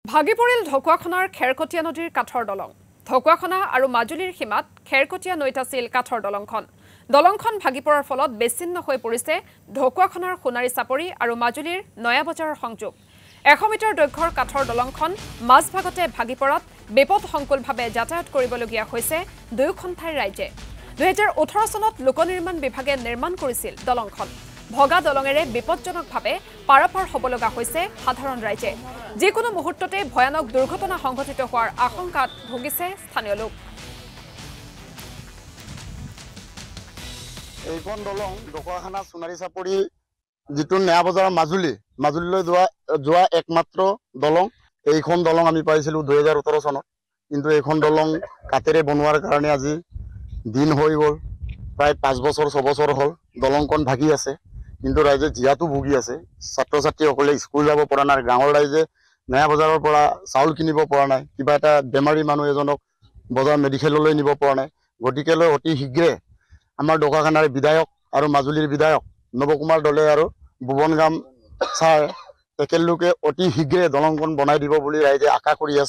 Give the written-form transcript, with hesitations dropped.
ভাগি পৰিল ঢকুৱাখনাৰ খেৰকটীয়া নদীৰ কাঠৰ দলং। ঢকুৱাখনা আৰু মাজুলীৰ সীমাত খেৰকটীয়া নৈত আছিল কাঠৰ দলংখন। দলংখন ভাগি পৰাৰ ফলত বেছিন্ন হৈ পৰিছে ঢকুৱাখনাৰ সোণাৰী চাপৰি আৰু মাজুলীৰ নয়া বজাৰৰ সংযোগ। 100 মিটাৰ দৈৰ্ঘ্যৰ কাঠৰ দলংখন মাজভাগতে ভাগি পৰাত বিপদসংকুলভাৱে যাতায়াত কৰিবলগীয়া হৈছে দুয়োখন ঠাইৰ ৰাইজে। 2018 চনত লোক নিৰ্মাণ বিভাগে নিৰ্মাণ কৰিছিল দলংখন। ভগা দলঙেৰে বিপদজনকভাৱে পাৰাপাৰ হ'ব লগা হৈছে সাধাৰণ ৰাইজে। যিকোনো মুহূৰ্ততে ভয়ানক দুৰ্ঘটনা সংঘটিত হোৱাৰ আশংকাত ভুগিছে স্থানীয় লোক। এইখন দলং ঢকুৱাখানা সোণাৰী চাপৰি যিটো নয়া বজাৰৰ মাজুলীলৈ যোৱা একমাত্ৰ দলং। এইখন দলং আমি পাইছিলোঁ 2018 চনত, কিন্তু এইখন দলং কাঠেৰে বনোৱাৰ কাৰণে আজি দিন হৈ গ'ল, প্ৰায় 5 বছৰ 6 বছৰ হ'ল দলংখন ভাগি আছে। কিন্তু ৰাইজে জিয়াতো ভুগি আছে। ছাত্ৰ ছাত্ৰীসকলে স্কুল যাব পৰা নাই, গাঁৱৰ ৰাইজে নয়া বজাৰৰ পৰা চাউল কিনিব পৰা নাই, কিবা এটা বেমাৰী মানুহ এজনক বজাৰ মেডিকেললৈ নিব পৰা নাই। গতিকে অতি শীঘ্ৰে আমাৰ ঢকুৱাখানাৰ বিধায়ক আৰু মাজুলীৰ বিধায়ক নৱকুমাৰ দলে আৰু ভুৱন গাম ছাৰ তেখেতলোকে অতি শীঘ্ৰে দলংখন বনাই দিব বুলি ৰাইজে আশা কৰি আছে।